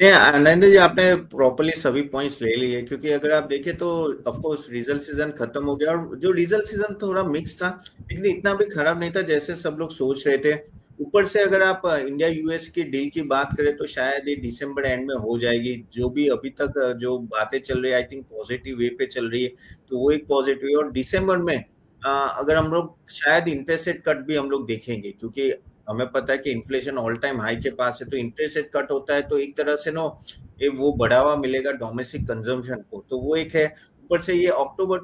नहीं आनंद जी, आपने प्रॉपरली सभी पॉइंट्स ले लिए, क्योंकि अगर आप देखें तो ऑफ कोर्स रिजल्ट सीजन खत्म हो गया, और जो रिजल्ट सीजन थोड़ा मिक्स था, लेकिन इतना भी खराब नहीं था जैसे सब लोग सोच रहे थे। ऊपर से अगर आप इंडिया यूएस की डील की बात करें तो शायद ये दिसंबर एंड में हो जाएगी। जो भी अभी तक जो बातें चल रही है, आई थिंक पॉजिटिव वे पे चल रही है, तो वो एक पॉजिटिव है। और दिसंबर में अगर हम लोग शायद इंटरेस्ट रेट कट भी हम लोग देखेंगे, क्योंकि हमें पता है कि इन्फ्लेशन ऑल टाइम हाई के पास है, तो इंटरेस्ट रेट कट होता है तो एक तरह से नो ये वो बढ़ावा मिलेगा डोमेस्टिक कंजम्पशन को, तो वो एक है। ऊपर से ये अक्टूबर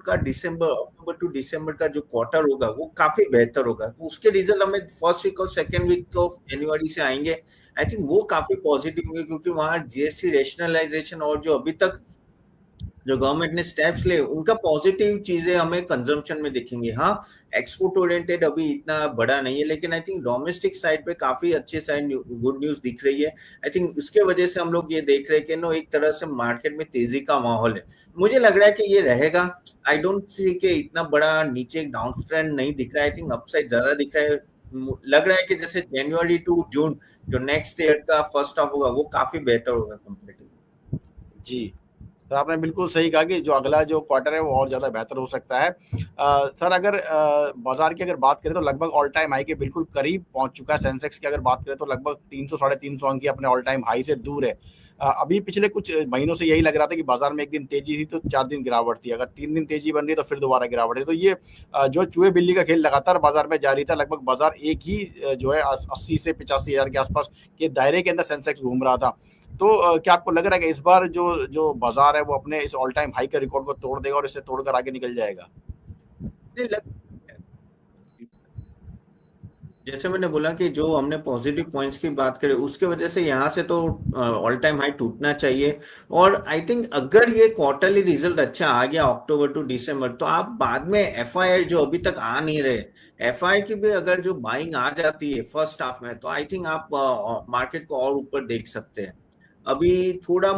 टू दिसंबर का जो क्वार्टर होगा वो काफी बेहतर होगा, तो उसके रिजल्ट हमें फर्स्ट वीक और सेकेंड वीक ऑफ जनवरी से आएंगे। आई थिंक वो काफी पॉजिटिव होंगे, क्योंकि वहां जीएसटी रेशनलाइजेशन और जो अभी तक जो गवर्नमेंट ने स्टेप्स ले उनका पॉजिटिव चीजें हमें कंजम्पशन में दिखेंगी। हाँ, एक्सपोर्ट ओरिएंटेड अभी इतना बड़ा नहीं है, लेकिन आई थिंक डोमेस्टिक साइड पे काफी अच्छे साइड गुड न्यूज दिख रही है। आई थिंक उसके वजह से हम लोग ये देख रहे हैं कि नो एक तरह से मार्केट में तेजी का माहौल है। मुझे लग रहा है कि ये रहेगा। आई डोंट सी कि इतना बड़ा नीचे डाउन ट्रेंड नहीं दिख रहा है, आई थिंक अपसाइड ज्यादा दिख रहा है। लग रहा है कि जैसे जनवरी टू जून जो नेक्स्ट ईयर का फर्स्ट हाफ होगा वो काफी बेहतर होगा कंपेरेटिव। जी, सर आपने बिल्कुल सही कहा कि जो अगला जो क्वार्टर है वो और ज़्यादा बेहतर हो सकता है। सर अगर बाज़ार की अगर बात करें तो लगभग ऑल टाइम हाई के बिल्कुल करीब पहुंच चुका है। सेंसेक्स की अगर बात करें तो लगभग 300 साढ़े 300 अंक की अपने ऑल टाइम हाई से दूर है। अभी पिछले कुछ महीनों से यही लग रहा था कि बाजार में एक दिन तेजी थी तो 4 दिन गिरावट थी, अगर 3 दिन तेजी बन रही तो फिर दोबारा गिरावट है। तो ये जो चूहे बिल्ली का खेल लगातार बाजार में जारी था। लगभग बाजार एक ही जो है 80 से 85 हज़ार के आसपास के दायरे के अंदर सेंसेक्स घूम रहा था। तो क्या आपको लग रहा है कि इस बार जो जो बाजार है वो अपने इस ऑल टाइम हाई के रिकॉर्ड को तोड़ देगा और इसे तोड़कर आगे निकल जाएगा? नहीं लग जैसे मैंने बोला कि जो हमने पॉजिटिव पॉइंट्स की बात करें उसके वजह से यहाँ से तो ऑल टाइम हाई टूटना चाहिए। और आई थिंक अगर ये क्वार्टरली रिजल्ट अच्छा आ गया अक्टूबर टू दिसंबर, तो आप बाद में एफआई जो अभी तक आ नहीं रहे, एफआई की भी अगर जो बाइंग आ जाती है फर्स्ट हाफ में, तो आई थिंक आप मार्केट को और ऊपर देख सकते हैं। अभी थोड़ा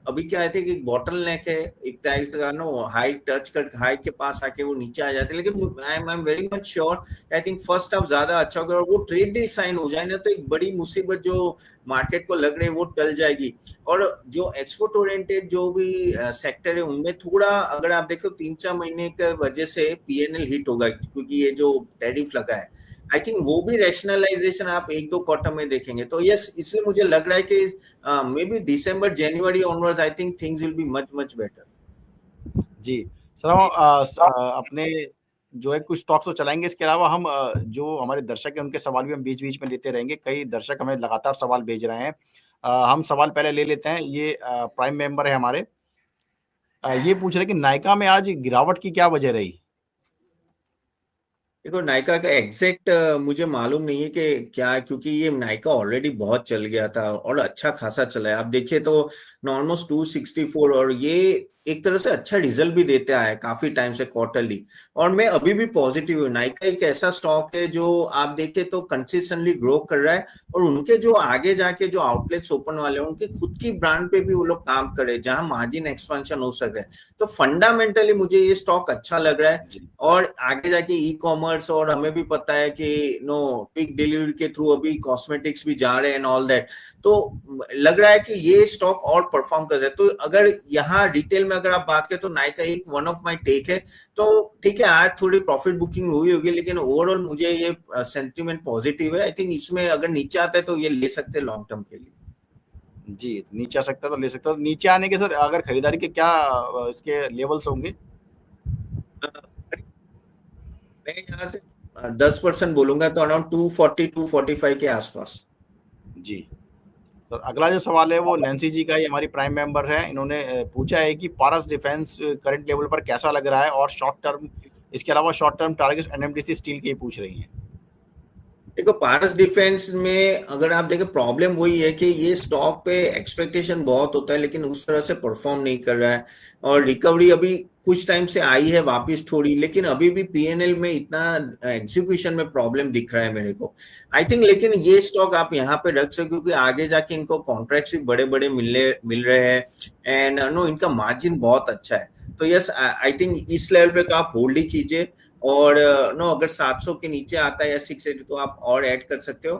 अभी क्या है कि बॉटल नेक है, एक टाइप का नो हाई टच कर हाई के पास आके वो नीचे आ जाते हैं, लेकिन I am very much sure I think first half ज्यादा अच्छा होगा, और वो ट्रेड डील साइन हो जाए ना तो एक बड़ी मुसीबत जो मार्केट को लग रही है वो टल जाएगी। और जो एक्सपोर्ट ओरिएंटेड जो भी सेक्टर है उनमें थोड़ा अगर आप देखो 3-4 महीने के वजह से पीएनएल हिट होगा, क्योंकि ये जो टैरिफ लगा है आई थिंक वो भी रैशनलाइजेशन आप 1-2 क्वार्टर में देखेंगे। तो यस, इसलिए मुझे लग रहा है कि maybe December January onwards I think things will be much much better. जी, सर हम अपने जो है कुछ स्टॉक्स तो चलाएँगे, इसके अलावा हम जो हमारे दर्शक हैं उनके सवाल भी हम बीच-बीच में लेते रहेंगे। कई दर्शक हमें लगातार सवाल भेज रहे हैं। हम सवाल पहले ले लेते हैं। ये प्राइम मेंबर है हमारे। ये पूछ रहे हैं कि नायका में आज गिरावट की क्या वजह रही? देखो नायका का एग्जैक्ट मुझे मालूम नहीं है कि क्या है, क्योंकि ये नायका ऑलरेडी बहुत चल गया था और अच्छा खासा चला है। आप देखिए तो ऑलमोस्ट 264, और ये एक तरह से अच्छा रिजल्ट भी देते आया है काफी टाइम से क्वार्टरली। और मैं अभी भी पॉजिटिव हूँ। नायका एक ऐसा स्टॉक है जो आप देखे तो कंसिस्टेंटली ग्रो कर रहा है, और उनके जो आगे जाके जो आउटलेट्स ओपन वाले हैं उनके खुद की ब्रांड पे भी वो लोग काम कर रहे हैं जहां मार्जिन एक्सपेंशन हो सके। तो फंडामेंटली मुझे ये स्टॉक अच्छा लग रहा है। जी, और आगे जाके ई कॉमर्स, और हमें भी पता है कि नो पिक डिलीवरी के थ्रू अभी कॉस्मेटिक्स भी जा रहे हैं एंड ऑल दैट, तो लग रहा है कि ये स्टॉक और परफॉर्म कर रहा है। तो अगर यहाँ रिटेल में अगर आप बात करें तो नाइका एक वन ऑफ माय टेक है। तो ठीक है, आज थोड़ी प्रॉफिट बुकिंग हुई होगी, लेकिन ओवरऑल मुझे ये सेंटीमेंट पॉजिटिव है। आई थिंक इसमें अगर नीचे आता है तो ये ले सकते हैं लॉन्ग टर्म के लिए। जी, नीचे आ सकता है तो ले सकता हूँ। नीचे आने के सर अगर खरीदारी के क्या इसके लेवल्स होंगे? अ, मैं यहाँ से 10% बोलूंगा, तो अराउंड 240-245 के आसपास। जी। तो अगला जो सवाल है वो नैन्सी जी का है, ये हमारी प्राइम मेंबर है। इन्होंने पूछा है कि पारस डिफेंस करंट लेवल पर कैसा लग रहा है और शॉर्ट टर्म, इसके अलावा short term targets NMDC steel के ही पूछ रही हैं। देखो पारस डिफेंस में अगर आप देखें प्रॉब्लम वही है कि ये स्टॉक पे एक्सपेक्टेशन बहुत होता है लेकिन उस तरह से परफॉर्म नहीं कर रहा है। और रिकवरी अभी कुछ टाइम से आई है वापस थोड़ी, लेकिन अभी भी पीएनएल में इतना एग्जीक्यूशन में प्रॉब्लम दिख रहा है मेरे को। आई थिंक लेकिन ये स्टॉक आप यहाँ पे रख सकते, क्योंकि आगे जाके इनको कॉन्ट्रैक्ट्स भी बड़े बड़े मिल रहे हैं, एंड नो इनका मार्जिन बहुत अच्छा है। तो यस, आई थिंक इस लेवल पे तो आप होल्ड ही कीजिए। और नो अगर 700 के नीचे आता है या 680 तो आप और ऐड कर सकते हो।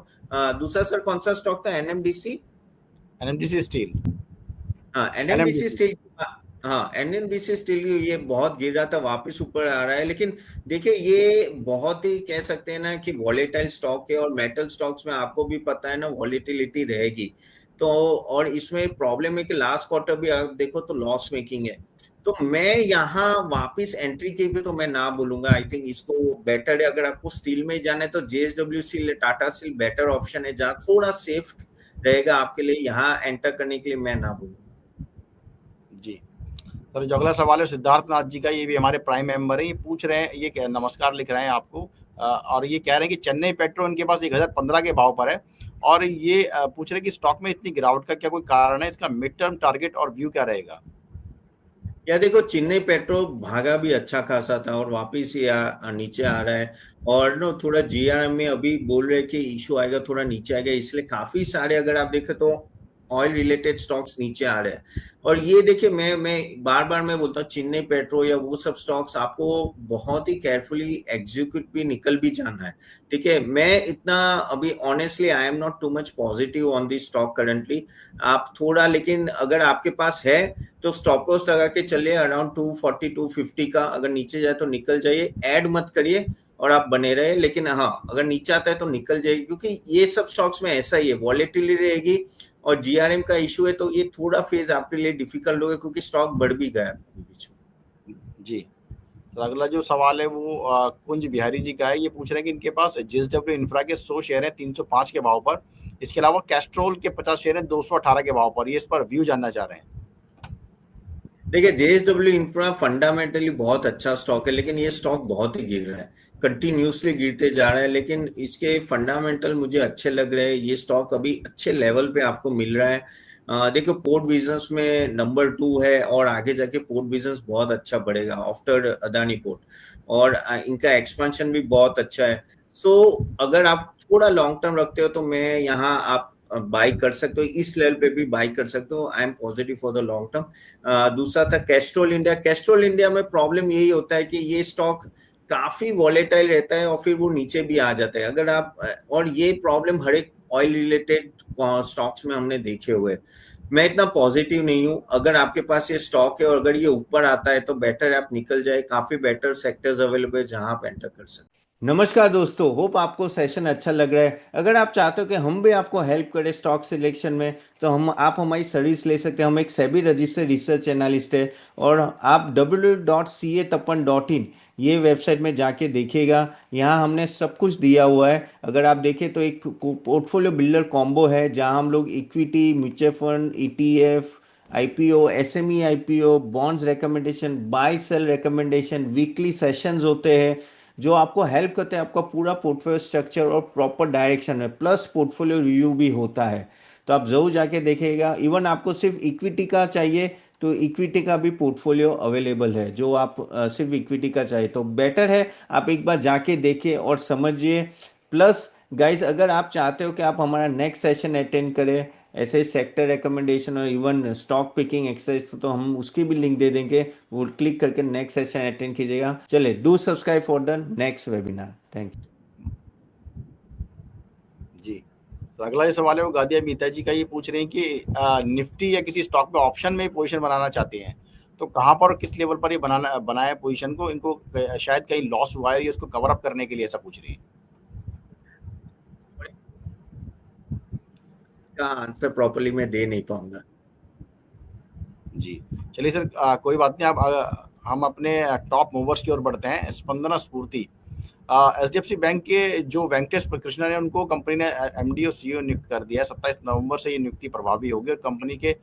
दूसरा सर कौन सा स्टॉक था, एनएमडीसी? एनएमडीसी स्टील, हाँ एनएमडीसी एनएमडीसी। स्टील। हाँ एनएमडीसी स्टील ये बहुत गिर रहा था, वापस ऊपर आ रहा है। लेकिन देखिए ये बहुत ही कह सकते हैं ना कि वॉलेटाइल स्टॉक है, और मेटल स्टॉक्स में आपको भी पता है ना वॉलेटिलिटी रहेगी। तो और इसमें प्रॉब्लम है कि लास्ट क्वार्टर भी आप देखो तो लॉस मेकिंग है। तो मैं यहाँ वापस एंट्री के भी तो मैं ना बोलूंगा। आई थिंक इसको बेटर है, अगर आपको स्टील में जाना है तो JSW steel, Tata steel better option है, जहाँ थोड़ा सेफ रहेगा आपके लिए। यहाँ एंटर करने के लिए मैं ना बोलूंगा। जी सर, जो अगला सवाल है सिद्धार्थ नाथ जी का, ये भी हमारे प्राइम मेंबर हैं। ये पूछ रहे हैं, ये नमस्कार लिख रहे हैं आपको, और ये कह रहे हैं कि चेन्नई पेट्रो इनके पास 1015 के भाव पर है, और ये पूछ रहे हैं कि स्टॉक में इतनी गिरावट का क्या कोई कारण है, इसका मिड टर्म टारगेट और व्यू क्या रहेगा। या देखो चेन्नई पेट्रो भागा भी अच्छा खासा था और वापिस ही नीचे आ रहा है। और नो थोड़ा जीआरएम में अभी बोल रहे हैं कि इशू आएगा, थोड़ा नीचे आएगा, इसलिए काफी सारे अगर आप देखें तो ऑयल रिलेटेड स्टॉक्स नीचे आ रहे हैं। और ये देखिए मैं बार बार मैं बोलता हूँ चेन्नई पेट्रो या वो सब स्टॉक्स आपको बहुत ही केयरफुली एग्जीक्यूट भी निकल भी जाना है। ठीक है, मैं इतना अभी honestly I am not too much positive on this stock currently. आप थोड़ा, लेकिन अगर आपके पास है तो स्टॉप लॉस लगा के चलिए अराउंड 240 250 का। अगर नीचे जाए तो निकल जाइए, ऐड मत करिए और आप बने रहे। लेकिन हाँ अगर नीचे आता है तो निकल जाएगी, क्योंकि ये सब स्टॉक्स में ऐसा ही है, वॉलेटिलिटी रहेगी और जीआरएम का इशू है। तो ये थोड़ा फेज आपके लिए डिफिकल्ट होगा, क्योंकि स्टॉक बढ़ भी गया अभी बीच में। जी सर, अगला जो सवाल है वो कुंज बिहारी जी का है। ये पूछ रहे हैं कि इनके पास जेएसडब्ल्यू इंफ्रा के 100 शेयर हैं 305 के भाव पर, इसके अलावा कैस्ट्रोल के 50 शेयर हैं 218 के भाव पर। ये इस पर व्यू जानना चाह रहे हैं। देखिए जेएसडब्ल्यू इंफ्रा फंडामेंटली बहुत अच्छा स्टॉक है, लेकिन ये स्टॉक बहुत ही गिर रहा है, कंटिन्यूसली गिरते जा रहा है। लेकिन इसके फंडामेंटल मुझे अच्छे लग रहे हैं। ये स्टॉक अभी अच्छे लेवल पे आपको मिल रहा है। देखो पोर्ट बिजनेस में नंबर 2 है, और आगे जाके पोर्ट बिजनेस बहुत अच्छा बढ़ेगा आफ्टर अदानी पोर्ट। और इनका एक्सपेंशन भी बहुत अच्छा है। सो अगर आप थोड़ा लॉन्ग टर्म रखते हो तो मैं यहाँ आप बाई कर सकते हो, इस लेवल पे भी बाई कर सकते हो। I am positive for the long term. दूसरा था कैस्ट्रोल इंडिया। कैस्ट्रोल इंडिया में प्रॉब्लम यही होता है कि ये स्टॉक काफी वॉलेटाइल रहता है और फिर वो नीचे भी आ जाता है। अगर आप, और ये प्रॉब्लम हर एक ऑयल रिलेटेड स्टॉक्स में हमने देखे हुए। मैं इतना पॉजिटिव नहीं हूँ। अगर आपके पास ये स्टॉक है और अगर ये ऊपर आता है तो बेटर है आप निकल जाए, काफी बेटर सेक्टर्स अवेलेबल है जहां आप एंटर कर सकते हैं। नमस्कार दोस्तों, होप आपको सेशन अच्छा लग रहा है। अगर आप चाहते हो कि हम भी आपको हेल्प करें स्टॉक सिलेक्शन में, तो हम आप हमारी सर्विस ले सकते हैं। हम एक सेबी रजिस्टर्ड रिसर्च एनालिस्ट है, और आप www.catappan.in ये वेबसाइट में जाके देखिएगा। यहाँ हमने सब कुछ दिया हुआ है। अगर आप देखें तो एक पोर्टफोलियो बिल्डर कॉम्बो है, जहाँ हम लोग equity, mutual fund, ETF, IPO, SME IPO, bonds recommendation, buy sell recommendation, weekly sessions होते हैं जो आपको हेल्प करते हैं आपका पूरा पोर्टफोलियो स्ट्रक्चर और प्रॉपर डायरेक्शन में, प्लस पोर्टफोलियो रिव्यू भी होता है। तो आप जरूर जाके देखिएगा। इवन आपको सिर्फ इक्विटी का चाहिए तो इक्विटी का भी पोर्टफोलियो अवेलेबल है। जो आप सिर्फ इक्विटी का चाहिए तो बेटर है आप एक बार जाके देखिए और समझिए। प्लस गाइज, अगर आप चाहते हो कि आप हमारा नेक्स्ट सेशन अटेंड करें ऐसे सेक्टर रिकमेंडेशन और इवन स्टॉक पिकिंग एक्सरसाइज, तो हम उसकी भी लिंक दे देंगे। वो क्लिक करके नेक्स्ट सेशन अटेंड कीजिएगा। चले, do subscribe for the next webinar. Thank you. जी तो अगला जो सवाल है वो गादिया मीता जी का। ये पूछ रहे हैं कि निफ्टी या किसी स्टॉक में ऑप्शन में पोजीशन बनाना चाहते हैं, तो कहाँ पर और किस लेवल पर ये बनाया पोजीशन को, इनको शायद कहीं लॉस हुआ है, ये उसको कवर अप करने के लिए ऐसा पूछ रही है। का आंसर प्रॉपर्ली मैं दे नहीं पाऊंगा। जी चलिए सर, कोई बात नहीं। आप हम अपने टॉप मूवर्स की ओर बढ़ते हैं। स्पंदना स्फूर्ति, एचडीएफसी बैंक के जो वेंकटेश कृष्णन है, उनको कंपनी ने एमडी और सीईओ नियुक्त कर दिया है। 27 नवंबर से ये नियुक्ति प्रभावी होगी। और कंपनी के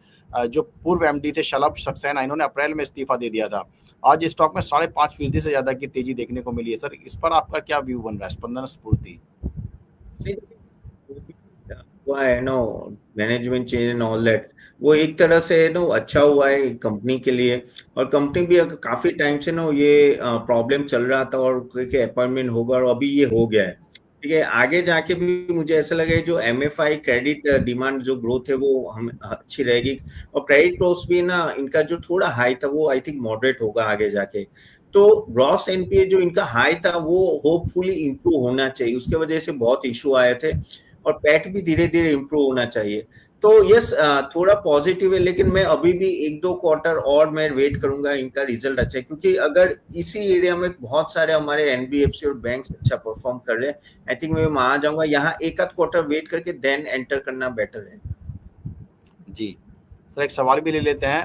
जो पूर्व एमडी थे शलभ सक्सेना, इन्होंने अप्रैल में इस्तीफा दे दिया था। आज स्टॉक में 5.5% से ज्यादा की तेजी देखने को मिली है। सर इस पर आपका क्या व्यू बन रहा है, स्पंदना स्फूर्ति। हुआ है no, management change and all that, वो एक तरह से नो अच्छा हुआ है कंपनी के लिए। और कंपनी भी काफी टाइम से नो ये प्रॉब्लम चल रहा था और अपॉइंटमेंट होगा, और अभी ये हो गया है। ठीक है, आगे जाके भी मुझे ऐसा लगे जो एमएफआई क्रेडिट डिमांड जो ग्रोथ है वो हम अच्छी रहेगी। और क्रेडिट ग्रोथ भी ना इनका जो थोड़ा हाई था वो आई थिंक मॉडरेट होगा आगे जाके। तो ग्रॉस एनपीए जो इनका हाई था वो होपफुली इंप्रूव होना चाहिए, उसके वजह से बहुत इशू आए थे। और पैट भी धीरे धीरे इम्प्रूव होना चाहिए। तो यस, थोड़ा पॉजिटिव है, लेकिन मैं अभी भी 1-2 क्वार्टर और मैं वेट करूंगा, इनका रिजल्ट अच्छा है, क्योंकि अगर इसी एरिया में बहुत सारे हमारे एनबीएफसी और बैंक अच्छा परफॉर्म कर रहे हैं, आई थिंक मैं वहां जाऊंगा। यहाँ 1-8 क्वार्टर वेट करके देन एंटर करना बेटर रहेगा। जी सर, एक सवाल भी ले लेते हैं।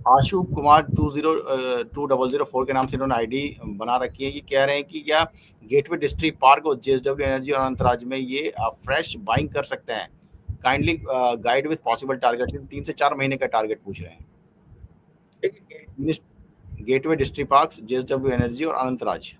आशु कुमार 2004 के नाम से इन्होंने आईडी बना रखी है। ये कह रहे हैं कि क्या गेटवे डिस्ट्रिक्ट पार्क और जेएसडब्ल्यू एनर्जी और अनंतराज में ये फ्रेश बाइंग कर सकते हैं? Kindly guide with possible target. 3 से 4 महीने का टारगेट पूछ रहे हैं। Gateway district park, JSW energy और अनंतराज।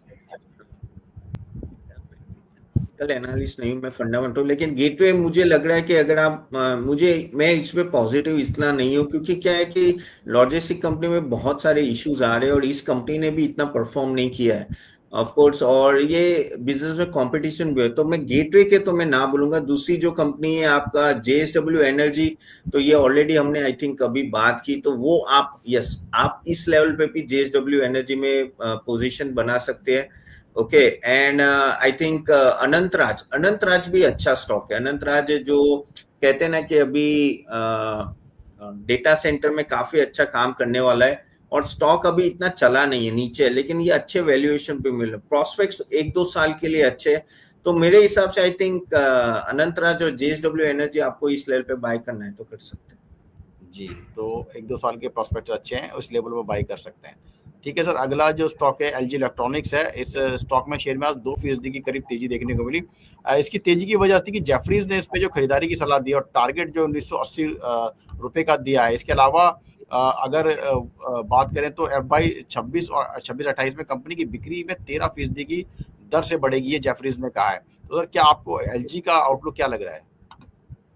कल एनालिस्ट नहीं हूं मैं, फंडामेंटल, लेकिन गेटवे मुझे लग रहा है कि अगर आप मैं इसमें पॉजिटिव इतना नहीं हूं, क्योंकि क्या है कि लॉजिस्टिक कंपनी में बहुत सारे इश्यूज आ रहे हैं और इस कंपनी ने भी इतना परफॉर्म नहीं किया है ऑफ कोर्स, और ये बिजनेस में कंपटीशन भी है, तो मैं गेटवे के तो मैं ना बोलूंगा। दूसरी जो कंपनी है आपका जेएसडब्ल्यू एनर्जी, तो ये ऑलरेडी हमने आई थिंक अभी बात की, तो वो आप यस, आप इस लेवल पे भी जेएसडब्ल्यू एनर्जी में पोजीशन बना सकते हैं। Okay, and I think Anantraj भी अच्छा स्टॉक है। अनंतराज जो कहते हैं ना कि अभी डेटा सेंटर में काफी अच्छा काम करने वाला है, और स्टॉक अभी इतना चला नहीं है, नीचे है, लेकिन ये अच्छे वैल्यूएशन पे मिले, प्रोस्पेक्ट्स 1-2 साल के लिए अच्छे हैं। तो मेरे हिसाब से आई थिंक अनंतराज और जेएसडब्ल्यू एनर्जी आपको इस लेवल पे बाय करना है तो कर सकते हैं। जी, तो 1-2 साल के प्रोस्पेक्ट अच्छे हैं, उस लेवल पर बाई कर सकते हैं। ठीक है सर, अगला जो स्टॉक है एलजी इलेक्ट्रॉनिक्स है। इस स्टॉक में शेयर में आज 2% की करीब तेजी देखने को मिली। इसकी तेजी की वजह थी कि जेफरीज ने इस पे जो खरीदारी की सलाह दी और टारगेट जो 1980 रुपए का दिया है। इसके अलावा अगर बात करें तो एफवाई 26 और 26-28 में कंपनी की बिक्री में 13% की दर से बढ़ेगी, ये जेफरीज ने कहा है। तो सर क्या आपको एलजी का आउटलुक क्या लग रहा है?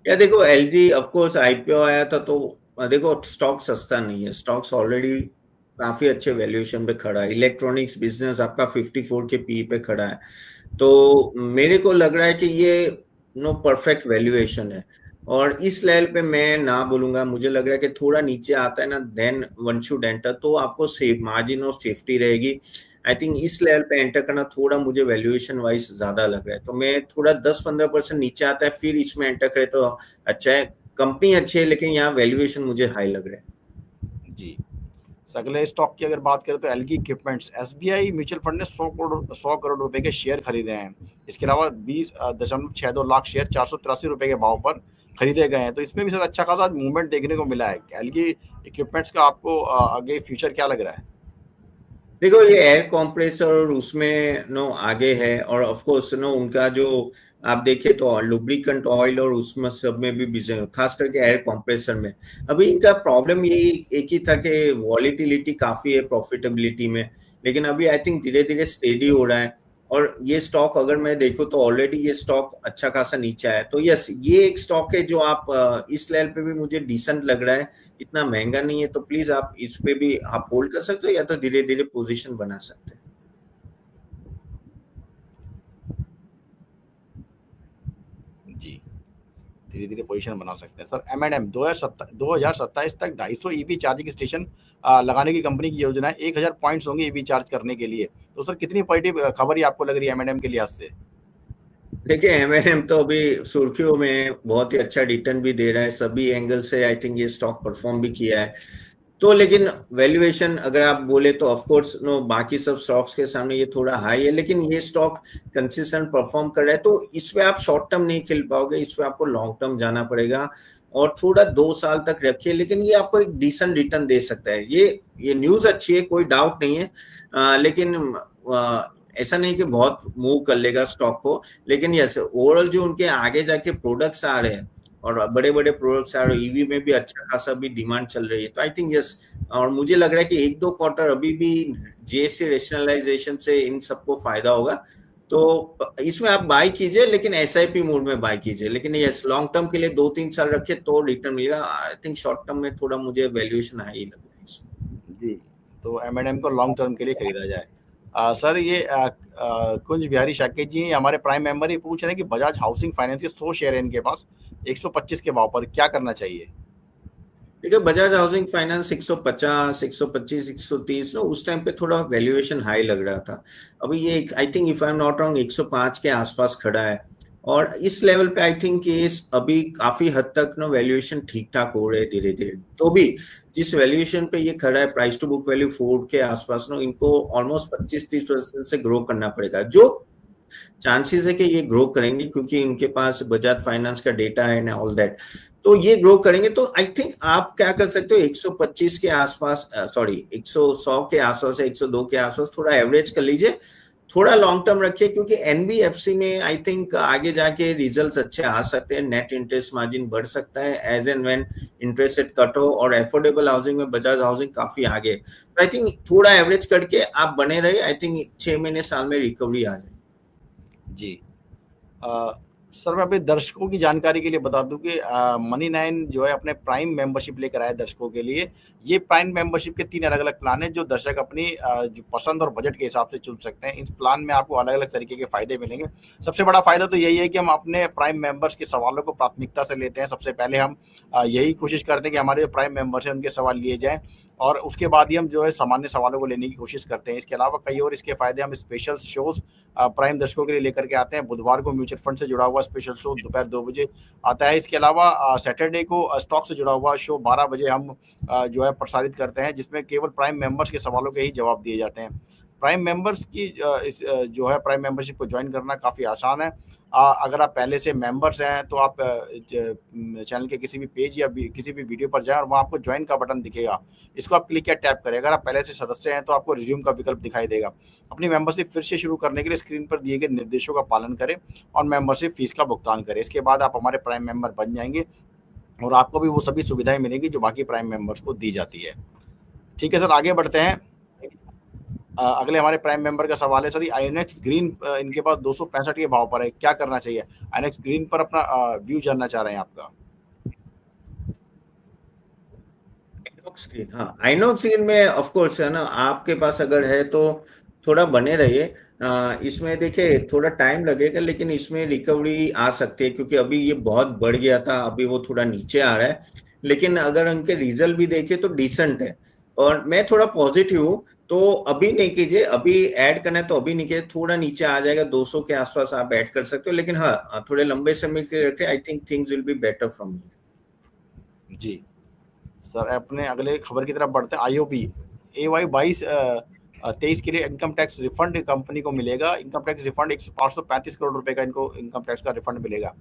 या देखो, एलजी ऑफ कोर्स आईपीओ आया था, तो देखो स्टॉक सस्ता नहीं है, स्टॉक्स ऑलरेडी काफी अच्छे वैल्यूएशन पे खड़ा है। इलेक्ट्रॉनिक्स बिजनेस आपका 54 के पी पे खड़ा है, तो मेरे को लग रहा है कि ये नो परफेक्ट वैल्यूएशन है, और इस लेवल पे मैं ना बोलूंगा। मुझे लग रहा है कि थोड़ा नीचे आता है ना, देन वन शुड एंटर, तो आपको सेफ मार्जिन और सेफ्टी रहेगी। आई थिंक इस लेवल पे एंटर करना थोड़ा मुझे वैल्यूएशन वाइज ज्यादा लग रहा है, तो मैं थोड़ा 10-15% नीचे आता है फिर इसमें एंटर करे तो अच्छा है। कंपनी अच्छी है, लेकिन यहाँ वैल्यूएशन मुझे हाई लग रहा है। जी, अगले स्टॉक की अगर बात करें तो algae equipments. SBI mutual fund ने 100 करोड़ रुपए के शेयर खरीदे हैं। इसके अलावा 20.62 लाख शेयर 483 रुपए के भाव पर खरीदे गए हैं। तो इसमें भी सर अच्छा खासा मूवमेंट देखने को मिला है। एलगी इक्विपमेंट्स का आपको आगे फ्यूचर क्या लग रहा है? देखो, ये एयर कॉम्प्रेसर और उसमें नो आगे है, और ऑफ कोर्स नो उनका जो आप देखें तो लुब्रिकेंट ऑयल और उसमें सब में भी बिजनेस, खास करके एयर कॉम्प्रेसर में। अभी इनका प्रॉब्लम यही एक ही था कि वॉलिटिलिटी काफी है प्रॉफिटेबिलिटी में, लेकिन अभी आई थिंक धीरे धीरे स्टेडी हो रहा है। और ये स्टॉक अगर मैं देखूं तो ऑलरेडी ये स्टॉक अच्छा खासा नीचे आया है, तो यस, ये एक स्टॉक है जो आप इस लेवल पे भी मुझे डिसेंट लग रहा है, इतना महंगा नहीं है, तो प्लीज आप इस पे भी आप होल्ड कर सकते हो, या तो धीरे धीरे पोजीशन बना सकते हैं। जी, धीरे धीरे पोजीशन बना सकते हैं सर। M&M 2027 तक 250 ईवी चार्जिंग स्टेशन लगाने की कंपनी की योजना है। 1000 पॉइंट्स होंगे ईवी चार्ज करने के लिए। तो सर कितनी पॉजिटिव खबर ये आपको लग रही है M&M के लिहाज से? देखिए, एमएनएम तो अभी सुर्खियों में, बहुत ही अच्छा रिटर्न भी दे रहा है, सभी एंगल से आई थिंक ये स्टॉक परफॉर्म भी किया है। तो लेकिन वैल्यूएशन अगर आप बोले तो ऑफ कोर्स नो, बाकी सब स्टॉक्स के सामने ये थोड़ा हाई है, लेकिन ये स्टॉक कंसिस्टेंट परफॉर्म कर रहा है, तो इस पे आप शॉर्ट टर्म नहीं खेल पाओगे, इस पे आपको लॉन्ग टर्म जाना पड़ेगा, और थोड़ा 2 साल तक रखिए, लेकिन ये आपको एक डिसेंट रिटर्न दे सकता है। ये न्यूज अच्छी है, कोई डाउट नहीं है, लेकिन ऐसा नहीं कि बहुत मूव कर लेगा स्टॉक को, लेकिन यस, ओवरऑल जो उनके आगे जाके प्रोडक्ट्स आ रहे हैं और बड़े बड़े प्रोडक्ट्स आ रहे हैं, ईवी में भी अच्छा खासा भी डिमांड चल रही है, तो आई थिंक यस। और मुझे लग रहा है कि 1-2 क्वार्टर अभी भी जीएसटी रेशनलाइजेशन से इन सबको फायदा होगा, तो इसमें आप बाय कीजिए, लेकिन एसआईपी मोड में बाय कीजिए, लेकिन यस, लॉन्ग टर्म के लिए 2-3 साल रखिए तो रिटर्न मिलेगा। आई थिंक शॉर्ट टर्म में थोड़ा मुझे वैल्यूएशन हाई लग रहा है इसमें। जी, तो M&M को लॉन्ग टर्म के लिए खरीदा जाए। सर ये कुंज बिहारी शाकेत जी हमारे प्राइम मेंबर ही पूछ रहे हैं कि बजाज हाउसिंग फाइनेंस के 100 शेयर है इनके पास 125 के भाव पर, क्या करना चाहिए? देखिए, बजाज हाउसिंग फाइनेंस 150, 125, 130 ना, उस टाइम पे थोड़ा वैल्यूएशन हाई लग रहा था। अभी ये I think if I am not wrong 105 के आसपास खड़ा है, और इस लेवल पे आई थिंक ये अभी काफी हद तक ना वैल्यूएशन ठीक ठाक हो रहे हैं धीरे धीरे। तो भी जिस वैल्यूएशन पे ये खड़ा है, प्राइस टू बुक वैल्यू 4 के आसपास ना, इनको ऑलमोस्ट 25-30% से ग्रो करना पड़ेगा, जो चांसेस है कि ये ग्रो करेंगे क्योंकि इनके पास बजाज फाइनेंस का डेटा है ना, ऑल दैट। तो ये ग्रो करेंगे। तो आई थिंक आप क्या कर सकते हो, 125 के आसपास, सॉरी 100 के आसपास से 102 के आसपास थोड़ा एवरेज कर लीजिए, थोड़ा लॉन्ग टर्म रखिए, क्योंकि एनबीएफसी में आई थिंक आगे जाके रिजल्ट्स अच्छे आ सकते हैं, नेट इंटरेस्ट मार्जिन बढ़ सकता है as and when interest rate cut हो, और एफोर्डेबल हाउसिंग में बजाज हाउसिंग काफी आगे। तो आई थिंक थोड़ा एवरेज करके आप बने रहे, आई थिंक 6 महीने साल में रिकवरी आ जाए। जी। सर मैं अपने दर्शकों की जानकारी के लिए बता दूं कि मनी9 जो है अपने प्राइम मेंबरशिप लेकर आया दर्शकों के लिए। ये प्राइम मेंबरशिप के 3 अलग-अलग प्लान हैं जो दर्शक अपनी जो पसंद और बजट के हिसाब से चुन सकते हैं। इस प्लान में आपको अलग-अलग तरीके के फ़ायदे मिलेंगे। सबसे बड़ा फ़ायदा तो यही है कि हम अपने प्राइम मेंबर्स के सवालों को प्राथमिकता से लेते हैं। सबसे पहले हम यही कोशिश करते हैं कि हमारे जो प्राइम मेंबर्स हैं उनके सवाल लिए जाएँ, और उसके बाद ही हम जो है सामान्य सवालों को लेने की कोशिश करते हैं। इसके अलावा कई और इसके फ़ायदे हम स्पेशल शोज़ प्राइम दर्शकों के लिए लेकर के आते हैं। बुधवार को म्यूचुअल फंड से जुड़ा हुआ स्पेशल शो दोपहर 2 बजे आता है। इसके अलावा सैटरडे को स्टॉक से जुड़ा हुआ शो 12 बजे हम जो है प्रसारित करते हैं, जिसमें केवल प्राइम मेंबर्स के सवालों के ही जवाब दिए जाते हैं। प्राइम मेंबर्स की जो है प्राइम मेंबरशिप को ज्वाइन करना काफ़ी आसान है। अगर आप पहले से मेंबर्स हैं तो आप चैनल के किसी भी पेज या किसी भी वीडियो पर जाएँ और वहाँ आपको ज्वाइन का बटन दिखेगा। इसको आप क्लिक या टैप करें। अगर आप पहले से सदस्य हैं तो आपको रिज्यूम का विकल्प दिखाई देगा। अपनी मेंबरशिप फिर से शुरू करने के लिए स्क्रीन पर दिए गए निर्देशों का पालन करें और मेंबरशिप फीस का भुगतान करें। इसके बाद आप हमारे प्राइम मेंबर बन जाएंगे और आपको भी वो सभी सुविधाएं मिलेंगी जो बाकी प्राइम मेंबर्स को दी जाती है। ठीक है सर, आगे बढ़ते हैं। अगले हमारे प्राइम मेंबर का सवाल है सर, आईएनएक्स ग्रीन इनके पास 265 के भाव पर है, क्या करना चाहिए? आईएनएक्स ग्रीन पर अपना व्यू जानना चाह रहे हैं आपका। आइनॉक्स ग्रीन, हाँ आइनॉक्स ग्रीन में ऑफ कोर्स है ना, आपके पास अगर है तो थोड़ा बने रहिए। इसमें देखिए थोड़ा टाइम लगेगा, लेकिन इसमें रिकवरी आ सकती है, क्योंकि अभी ये बहुत बढ़ गया था, अभी वो थोड़ा नीचे आ रहा है। लेकिन अगर उनके रिजल्ट भी देखे तो डिसेंट है, और मैं थोड़ा पॉजिटिव हूँ। तो अभी नहीं कीजिए, अभी ऐड करना है तो अभी नहीं कीजिए, थोड़ा नीचे आ जाएगा 200 के आसपास आप ऐड कर सकते हो, लेकिन हाँ थोड़े लंबे समय के लिए रखें, I think things will be better from जी सर, अपने अगले खबर की तरफ बढ़ते हैं। आईओबी AY 22-23 के लिए इनकम टैक्स रिफंड कंपनी को मिलेगा। इनकम टैक्स रिफंड 535 करोड़ रुपए का इनको इनकम टैक्स का रिफंड मिलेगा।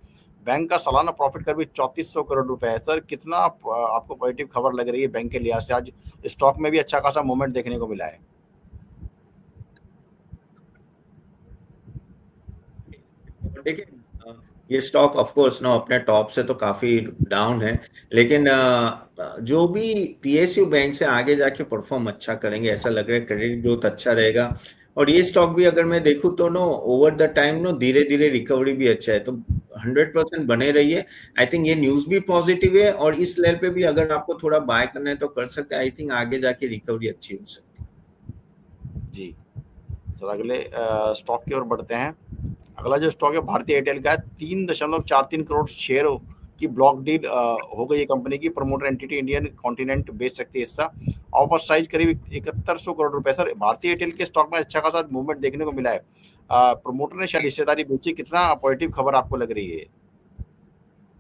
बैंक का सालाना प्रॉफिट कर भी 3400 करोड़ रुपए है। सर कितना आपको पॉजिटिव खबर लग रही है बैंक के लिहाज से? आज स्टॉक में भी अच्छा खासा मूवमेंट देखने को मिला है। देखिए ये स्टॉक ऑफ कोर्स ना अपने टॉप से तो काफी डाउन है, लेकिन जो भी पीएसयू बैंक से आगे जाके परफॉर्म अच्छा करेंगे ऐसा लग रहा है, क्रेडिट ग्रोथ अच्छा रहेगा। और ये स्टॉक भी अगर मैं देखूं तो no over the time no धीरे धीरे रिकवरी भी अच्छा है, तो 100% बने रहिए। आई थिंक ये न्यूज भी पॉजिटिव है, और इस लेवल पे भी अगर आपको थोड़ा बाय करना है तो कर सकते हैं। आई थिंक आगे जाके रिकवरी अच्छी हो सकती है। जी सर, अगले स्टॉक की ओर बढ़ते हैं। अगला जो स्टॉक है भारतीय एयरटेल का है। 3.43 करोड़ शेयर की ब्लॉक डील हो गई है कंपनी की। प्रमोटर एंटिटी इंडियन कॉन्टिनेंट बेच सकती है हिस्सा। ऑफर साइज करीब 7100 करोड़ रुपए। सर भारतीय एयरटेल के स्टॉक में अच्छा खासा मूवमेंट देखने को मिला है। प्रमोटर ने शायद हिस्सेदारी बेची। कितना पॉजिटिव खबर आपको लग रही है?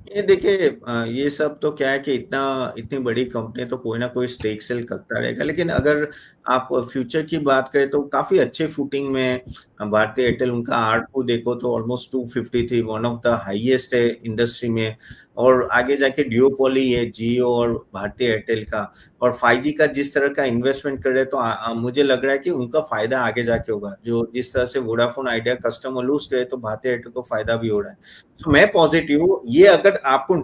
ये देखिए ये सब तो क्या है कि इतनी बड़ी कंपनी तो कोई ना कोई स्टेक सेल करता रहेगा, लेकिन अगर आप फ्यूचर की बात करें तो काफी अच्छे फुटिंग में भारतीय एयरटेल। उनका आरपू देखो तो ऑलमोस्ट 250 थी, वन ऑफ द हाईएस्ट है इंडस्ट्री में। और आगे जाके ड्यूओपोली है जियो और भारतीय एयरटेल का, और 5G का जिस तरह का इन्वेस्टमेंट कर रहे हैं, तो मुझे लग रहा है कि उनका फायदा आगे जाके होगा। जो जिस तरह से वोडाफोन आइडिया कस्टमर लूज करे, तो भारतीय एयरटेल को फायदा भी हो रहा है। तो मैं पॉजिटिव हूँ। ये अगर आपको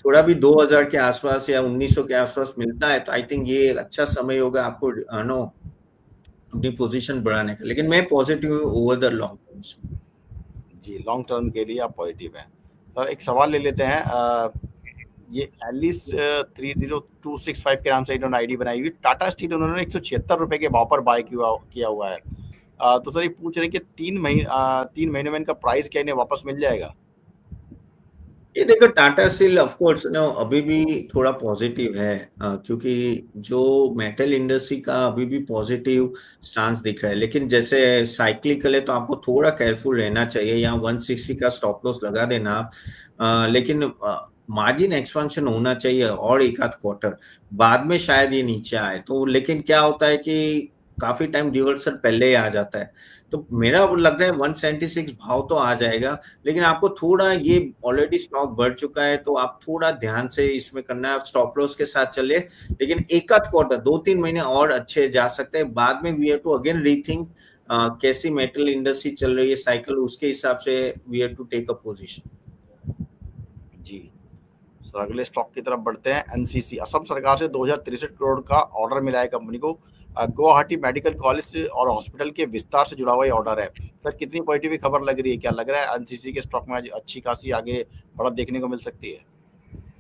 थोड़ा भी 2000 के आसपास या 1900 के आसपास मिलता है, तो आई थिंक ये एक अच्छा समय होगा आपको नो अपनी पोजीशन बढ़ाने का, लेकिन मैं पॉजिटिव हूँ ओवर द लॉन्ग टर्म। जी, लॉन्ग टर्म के लिए आप पॉजिटिव हैं। सर एक सवाल ले लेते हैं। ये एलिस 30265 के नाम से इन्होंने आईडी बनाई हुई। टाटा स्टील उन्होंने 176 रुपए के भाव पर बाय किया हुआ है। तो सर ये पूछ रहे हैं कि 3 महीने में इनका प्राइस क्या इन्हें वापस मिल जाएगा? ये देखो टाटा स्टील ऑफ कोर्स ना अभी भी थोड़ा पॉजिटिव है, क्योंकि जो मेटल इंडस्ट्री का अभी भी पॉजिटिव स्टांस दिख रहा है, लेकिन जैसे साइक्लिकल है तो आपको थोड़ा केयरफुल रहना चाहिए। यहाँ 160 का स्टॉप लॉस लगा देना आप, लेकिन मार्जिन एक्सपेंशन होना चाहिए और एक आध क्वार्टर बाद में शायद ये नीचे आए तो। लेकिन क्या होता है कि काफी टाइम रिवर्सल पहले ही आ जाता है, तो मेरा वो लग रहा है 176 भाव तो आ जाएगा। लेकिन आपको थोड़ा ये ऑलरेडी स्टॉक बढ़ चुका है तो आप थोड़ा ध्यान से इसमें करना है, स्टॉप लॉस के साथ चले। लेकिन एक आध क्वार्टर 2-3 महीने और अच्छे जा सकते हैं, बाद में we have to again rethink कैसी मेटल इंडस्ट्री चल रही है साइकिल, उसके हिसाब से we have to take a position. जी सर, अगले स्टॉक की तरफ बढ़ते हैं। एनसीसी, असम सरकार से 2063 करोड़ का ऑर्डर मिला है कंपनी को। गुवाहाटी मेडिकल कॉलेज और हॉस्पिटल के विस्तार से जुड़ा हुआ ये ऑर्डर है। सर कितनी पॉजिटिव खबर लग रही है, क्या लग रहा है एनसीसी के स्टॉक में आज अच्छी खासी आगे बढ़त देखने को मिल सकती है?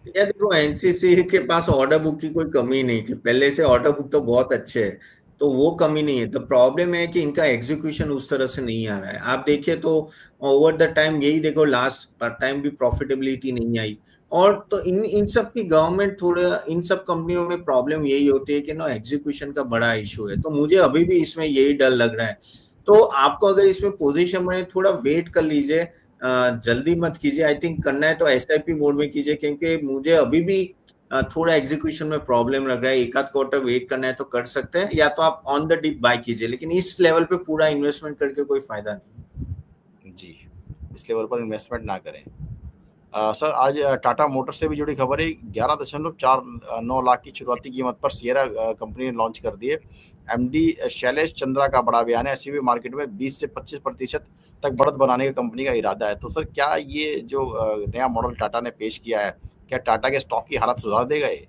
यार देखो, एनसीसी के पास ऑर्डर बुक की कोई कमी नहीं थी, पहले से ऑर्डर बुक तो बहुत अच्छे है, तो वो कमी नहीं है। तो प्रॉब्लम है कि इनका एग्जीक्यूशन उस तरह से नहीं आ रहा है। आप देखिए तो ओवर द टाइम यही देखो, लास्ट टाइम भी प्रॉफिटेबिलिटी नहीं आई। और तो इन इन सब की गवर्नमेंट थोड़ा, इन सब कंपनियों में प्रॉब्लम यही होती है कि ना एग्जीक्यूशन का बड़ा इशू है। तो मुझे अभी भी इसमें यही डर लग रहा है। तो आपको अगर इसमें पोजीशन में थोड़ा वेट कर लीजिए, जल्दी मत कीजिए। आई थिंक करना है तो एसआईपी मोड में कीजिए, क्योंकि मुझे अभी भी थोड़ा एग्जीक्यूशन में प्रॉब्लम लग रहा है। एक आध क्वार्टर वेट करना है तो कर सकते हैं, या तो आप ऑन द डिप बाय कीजिए, लेकिन इस लेवल पे पूरा इन्वेस्टमेंट करके कोई फायदा नहीं। जी, इस लेवल पर इन्वेस्टमेंट ना करें। सर आज टाटा मोटर्स से भी जुड़ी खबर है। 11.49 लाख की शुरुआती कीमत पर सियरा कंपनी ने लॉन्च कर दिए। एमडी शैलेश चंद्रा का बड़ा बयान है, एसयूवी मार्केट में 20 से 25% तक बढ़त बनाने का कंपनी का इरादा है। तो सर क्या ये जो नया मॉडल टाटा ने पेश किया है, क्या टाटा के स्टॉक की हालत सुधार देगा ये?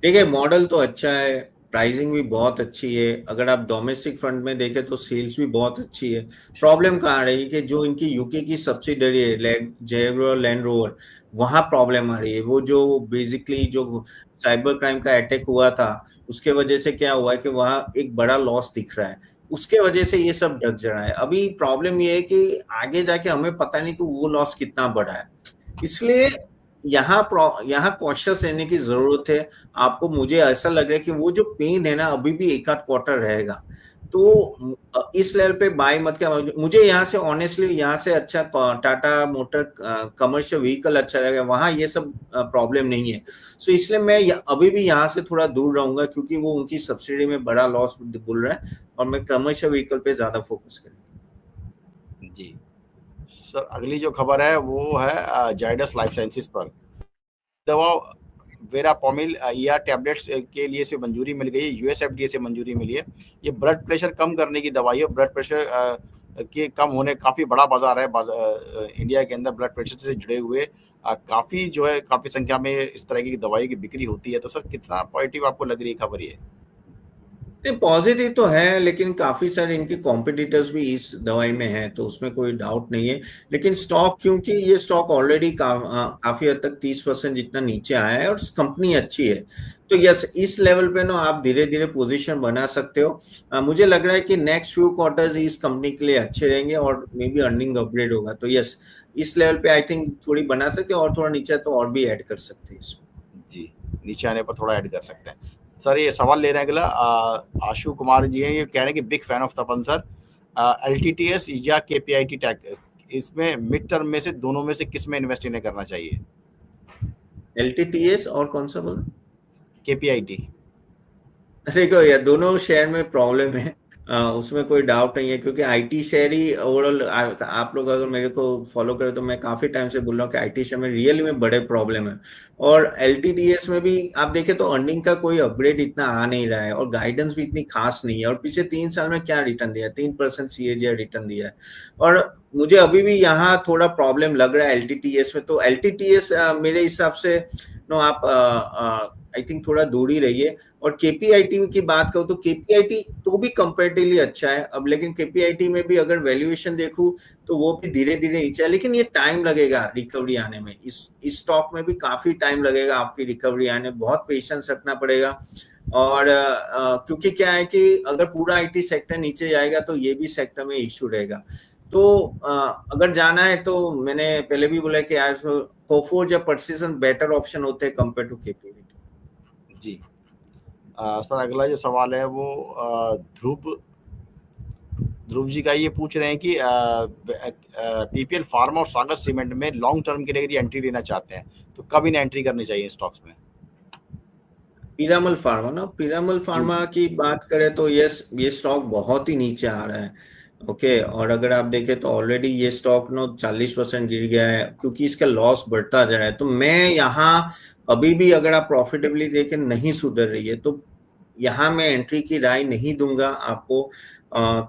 देखिए, मॉडल तो अच्छा है, प्राइसिंग भी बहुत अच्छी है। अगर आप डोमेस्टिक फ्रंट में देखें तो सेल्स भी बहुत अच्छी है। प्रॉब्लम कहाँ आ रही है कि जो इनकी यूके की सब्सिडरी है जेगुआर लैंड रोवर, वहां प्रॉब्लम आ रही है। वो जो बेसिकली जो साइबर क्राइम का अटैक हुआ था, उसके वजह से क्या हुआ है कि वहां एक बड़ा लॉस दिख रहा है, उसके वजह से ये सब ढक जा रहा है। अभी प्रॉब्लम ये है कि आगे जाके हमें पता नहीं कि वो लॉस कितना बड़ा है, इसलिए यहाँ कॉशियस रहने की जरूरत है आपको। मुझे ऐसा लग रहा है कि वो जो पेन है ना, अभी भी एक आध क्वार्टर रहेगा। तो इस लेवल पे बाय मत क्या। मुझे यहाँ से ऑनेस्टली, यहाँ से अच्छा टाटा मोटर कमर्शियल व्हीकल अच्छा रहेगा, वहां ये सब प्रॉब्लम नहीं है। सो इसलिए मैं अभी भी यहाँ से थोड़ा दूर रहूंगा, क्योंकि वो उनकी सब्सिडी में बड़ा लॉस बोल रहा है, और मैं कमर्शियल व्हीकल पे ज्यादा फोकस करूंगा। जी सर, अगली जो खबर है वो है जाइडस लाइफ साइंसेज पर। दवा वेरापोमिल ईआर टैबलेट्स के लिए से मंजूरी मिल गई है, यूएस एफडीए से मंजूरी मिली है। ये ब्लड प्रेशर कम करने की दवाई है। ब्लड प्रेशर के कम होने, काफ़ी बड़ा बाजार है इंडिया के अंदर ब्लड प्रेशर से जुड़े हुए। काफ़ी जो है, काफ़ी संख्या में इस तरह की दवाई की बिक्री होती है। तो सर कितना पॉजिटिव आपको लग रही है खबर ये? पॉजिटिव तो है, लेकिन काफी सारे इनके कॉम्पिटिटर्स भी इस दवाई में हैं, तो उसमें कोई डाउट नहीं है। लेकिन स्टॉक, क्योंकि ये स्टॉक ऑलरेडी काफी हद तक 30% जितना नीचे आया है और कंपनी अच्छी है, तो यस इस लेवल पे ना आप धीरे धीरे पोजीशन बना सकते हो। मुझे लग रहा है कि नेक्स्ट फ्यू क्वार्टर्स इस कंपनी के लिए अच्छे रहेंगे और मे बी अर्निंग अपग्रेड होगा। तो यस, इस लेवल पे आई थिंक थोड़ी बना सकते हैं, और थोड़ा नीचे तो और भी ऐड कर सकते हैं इसमें। जी, नीचे आने पर थोड़ा ऐड कर सकते हैं। सर ये सवाल ले रहे हैं अगला, आशु कुमार जी हैं, ये कह रहे हैं कि big fan of Tapan sir, LTTS या केपीआईटी टैग, इसमें मिड टर्म में से दोनों में से किस में इन्वेस्ट इन्हें करना चाहिए? एलटीटीएस और कौन सा बोला? केपीआईटी। देखो यार, दोनों शेयर में प्रॉब्लम है, उसमें कोई डाउट नहीं है, क्योंकि आईटी शेयर ही ओवरऑल, आप लोग अगर मेरे को फॉलो करें तो मैं काफी टाइम से बोल रहा हूँ कि आईटी शेयर में रियली में बड़े प्रॉब्लम है। और एलटीडीएस में भी आप देखें तो अर्निंग का कोई अपग्रेड इतना आ नहीं रहा है, और गाइडेंस भी इतनी खास नहीं है। और पिछले 3 साल में क्या रिटर्न दिया है? 3% CAGR रिटर्न दिया है। और मुझे अभी भी यहाँ थोड़ा प्रॉब्लम लग रहा है एलटीटीएस में। तो एलटीटीएस मेरे हिसाब से नो, आप आई थिंक थोड़ा दूर ही रहिए। और केपीआईटी की बात करूं तो केपीआईटी तो भी कंपैरेटिवली अच्छा है अब, लेकिन केपीआईटी में भी अगर वैल्यूएशन देखूं तो वो भी धीरे धीरे नीचे है, लेकिन ये टाइम लगेगा रिकवरी आने में। इस स्टॉक में भी काफी टाइम लगेगा आपकी रिकवरी आने में, बहुत पेशेंस रखना पड़ेगा। और क्योंकि क्या है कि अगर पूरा आईटी सेक्टर नीचे जाएगा तो ये भी सेक्टर में इश्यू रहेगा। तो अगर जाना है तो मैंने पहले भी बोला कि आज कोफोर्ज या पर्सिसन बेटर ऑप्शन होते हैं कंपेयर टू केपीवी। जी। सर अगला जो सवाल है वो ध्रुव ध्रुव जी का ये पूछ रहे हैं कि पीपीएल फार्मा और सागर सीमेंट में लॉन्ग टर्म के लिए यदि एंट्री लेना चाहते हैं तो कब इन्हें एंट्री करनी चाहिए स्टॉक्स में? पीरामल फार्मा ना, पीरामल जी। फार्मा की बात करें तो यस, ये स्टॉक बहुत ही नीचे आ रहा है। ओके, और अगर आप देखें तो ऑलरेडी ये स्टॉक नो 40% गिर गया है क्योंकि इसका लॉस बढ़ता जा रहा है। तो मैं यहाँ अभी भी, अगर आप प्रॉफिटेबली देखें नहीं सुधर रही है, तो यहाँ मैं एंट्री की राय नहीं दूंगा आपको।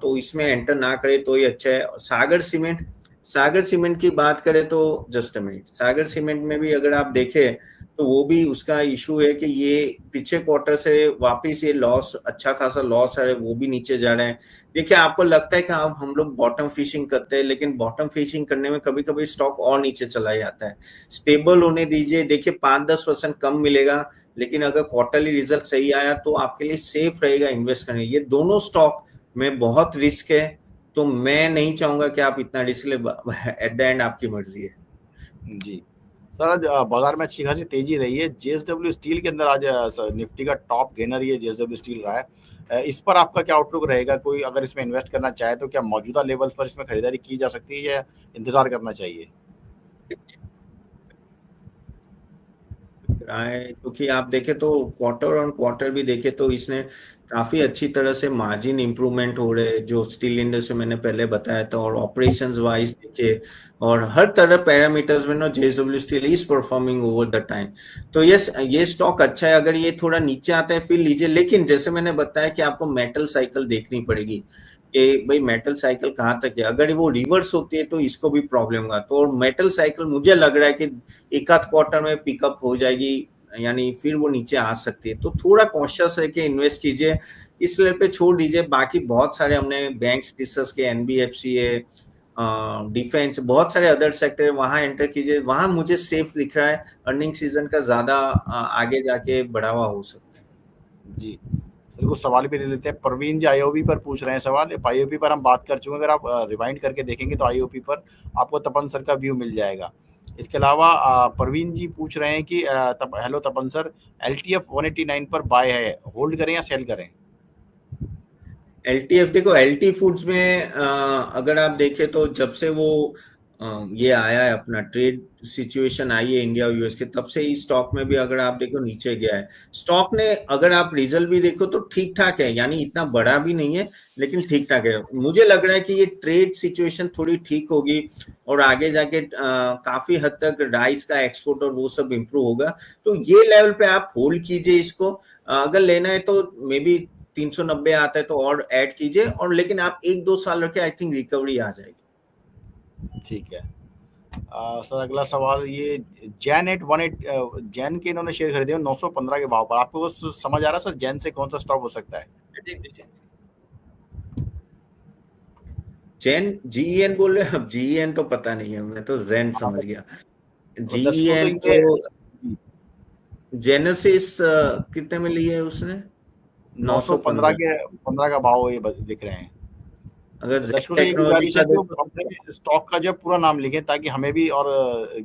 तो इसमें एंटर ना करे तो ही अच्छा है। सागर सीमेंट, सागर सीमेंट की बात करें तो just a minute, Sagar cement में भी अगर आप देखें तो वो भी उसका इशू है कि ये पिछले क्वार्टर से वापस ये लॉस, अच्छा खासा लॉस है, वो भी नीचे जा रहे हैं। देखिए, आपको लगता है कि हम लोग बॉटम फिशिंग करते हैं, लेकिन बॉटम फिशिंग करने में कभी कभी स्टॉक और नीचे चला जाता है। स्टेबल होने दीजिए। देखिए, 5-10% कम मिलेगा, लेकिन अगर क्वार्टरली रिजल्ट सही आया तो आपके लिए सेफ रहेगा इन्वेस्ट करने। ये दोनों स्टॉक में बहुत रिस्क है, तो मैं नहीं चाहूंगा कि आप इतना रिस्क ले। एट द एंड आपकी मर्जी है। जी। सर आज बाजार में अच्छी खासी तेजी रही है। जेएसडब्ल्यू स्टील के अंदर आज निफ्टी का टॉप गेनर ये जेएसडब्ल्यू स्टील रहा है। इस पर आपका क्या आउटलुक रहेगा? कोई अगर इसमें इन्वेस्ट करना चाहे तो क्या मौजूदा लेवल्स पर इसमें खरीदारी की जा सकती है या इंतजार करना चाहिए? रहा है क्योंकि आप देखें तो क्वार्टर ऑन क्वार्टर भी देखें तो इसने काफी अच्छी तरह से मार्जिन इंप्रूवमेंट हो रहे हैं, जो स्टील इंडस्ट्री मैंने पहले बताया था। और ऑपरेशंस वाइज देखे और हर तरह पैरामीटर्स में ना JSW steel is performing over the time. तो यस, ये स्टॉक अच्छा है। अगर ये थोड़ा नीचे आता है फिर लीजिए, लेकिन जैसे मैंने बताया कि आपको मेटल साइकिल देखनी पड़ेगी कि भाई मेटल साइकिल कहाँ तक है। अगर वो रिवर्स होती है तो इसको भी प्रॉब्लम होगा। तो मेटल साइकिल मुझे लग रहा है कि एक आध क्वार्टर में पिकअप हो जाएगी, यानी फिर वो नीचे आ सकती है। तो थोड़ा कॉशियस रह के इन्वेस्ट कीजिए, इस लेवल पे छोड़ दीजिए। बाकी बहुत सारे हमने बैंक्स डिस्कस किए, एनबीएफसी है, डिफेंस, बहुत सारे अदर सेक्टर, वहां एंटर कीजिए। वहां मुझे सेफ दिख रहा है। अर्निंग सीजन का ज्यादा आगे जाके बढ़ावा हो सकता है। जी। सर कुछ सवाल भी ले लेते हैं। प्रवीण जी आईओबी पर पूछ रहे हैं सवाल। आईओबी पर हम बात कर चुके हैं। अगर आप रिवाइंड करके देखेंगे तो आईओबी पर आपको तपन सर का व्यू मिल जाएगा। इसके अलावा प्रवीण जी पूछ रहे हैं कि हेलो तपन सर, एलटीएफ 189 पर बाय है, होल्ड करें या सेल करें? एलटीएफ देखो, एलटी फूड्स में अगर आप देखें तो जब से वो ये आया है, अपना ट्रेड सिचुएशन आई है इंडिया और यूएस के, तब से इस स्टॉक में भी अगर आप देखो नीचे गया है स्टॉक ने। अगर आप रिजल्ट भी देखो तो ठीक ठाक है, यानी इतना बड़ा भी नहीं है, लेकिन ठीक ठाक है। मुझे लग रहा है कि ये ट्रेड सिचुएशन थोड़ी ठीक होगी और आगे जाके काफी हद तक राइस का एक्सपोर्ट और वो सब इंप्रूव होगा। तो ये लेवल पे आप होल्ड कीजिए इसको। अगर लेना है तो मे बी 390 आता है तो और ऐड कीजिए, और लेकिन आप 1-2 साल रखे, आई थिंक रिकवरी आ जाएगी। ठीक है। सर अगला सवाल ये जैन 818 जैन के इन्होंने शेयर खरीदे 915 के भाव पर। आपको कुछ समझ आ रहा है सर जैन से कौन सा स्टॉक हो सकता है? जैन जीईएन बोल रहे हैं? अब जीईएन तो पता नहीं है, मैं तो जैन हाँ, समझ गया। तो दर्शकों से जीईएन ये तो जेनेसिस कितने में लिए है उसने? 915 915। के 15 का भाव ये दिख रहे हैं। अगर तो जेन दर्शकों से ये टेक्नोलॉजी गुजारिश है का कि वो देखो, अपने स्टॉक का जो पूरा नाम लिखें ताकि हमें भी और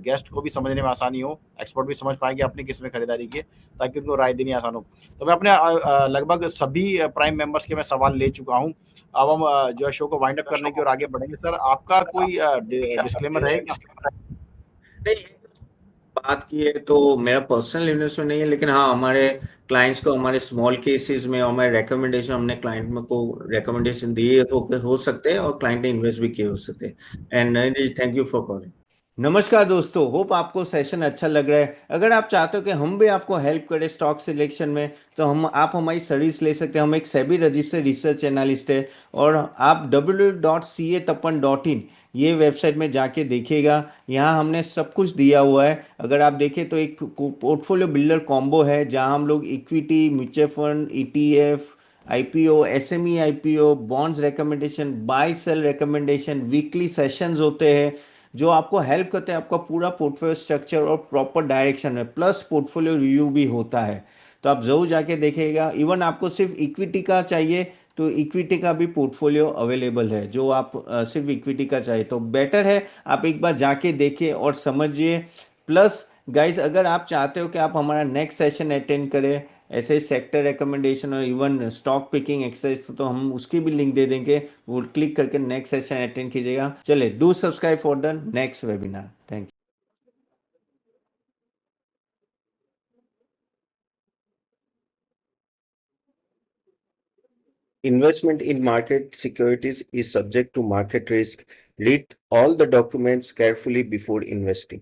गेस्ट को भी समझने में आसानी हो, एक्सपर्ट भी समझ पाए कि आपने किस में खरीदारी की है, ताकि उनको राय देनी आसान हो। तो मैं अपने लगभग सभी प्राइम मेंबर्स के मैं सवाल ले चुका हूँ। अब हम जो है शो को वाइंड अप करने की ओर आगे बढ़ेंगे। सर आपका कोई डिस्क्लेमर रहेगा? नहीं, बात की है तो मेरा पर्सनल इन्वेस्टमेंट नहीं है, लेकिन हाँ, हमारे क्लाइंट्स को हमारे स्मॉल केसेस में हमारे रिकमेंडेशन, हमने क्लाइंट में को रिकमेंडेशन दिए हो सकते हैं और क्लाइंट ने इन्वेस्ट भी किए हो सकते हैं। And thank you for calling. नमस्कार दोस्तों, होप आपको सेशन अच्छा लग रहा है। अगर आप चाहते हो कि हम भी आपको हेल्प करें स्टॉक सिलेक्शन में, तो हम आप हमारी सर्विस ले सकते हैं। हम एक सेबी रजिस्टर्ड रिसर्च एनालिस्ट है, और आप www.catappan.in ये वेबसाइट में जाके देखिएगा। यहाँ हमने सब कुछ दिया हुआ है। अगर आप देखें तो एक पोर्टफोलियो बिल्डर कॉम्बो है, जहाँ हम लोग equity, mutual fund, ETF, IPO, SME IPO, bonds recommendation, buy sell recommendation, weekly sessions होते हैं जो आपको हेल्प करते हैं आपका पूरा पोर्टफोलियो स्ट्रक्चर और प्रॉपर डायरेक्शन में, प्लस पोर्टफोलियो रिव्यू भी होता है। तो आप जरूर जाके देखिएगा। इवन आपको सिर्फ इक्विटी का चाहिए तो इक्विटी का भी पोर्टफोलियो अवेलेबल है, जो आप सिर्फ इक्विटी का चाहिए तो बेटर है आप एक बार जाके देखिए और समझिए। प्लस गाइज, अगर आप चाहते हो कि आप हमारा नेक्स्ट सेशन अटेंड करें ऐसे सेक्टर रिकमेंडेशन और इवन स्टॉक पिकिंग एक्सरसाइज, तो हम उसकी भी लिंक दे देंगे, वो क्लिक करके नेक्स्ट सेशन अटेंड कीजिएगा। चले, do subscribe for the next webinar. Thank you. Investment in market securities is subject to market risk. Read all the documents carefully before investing.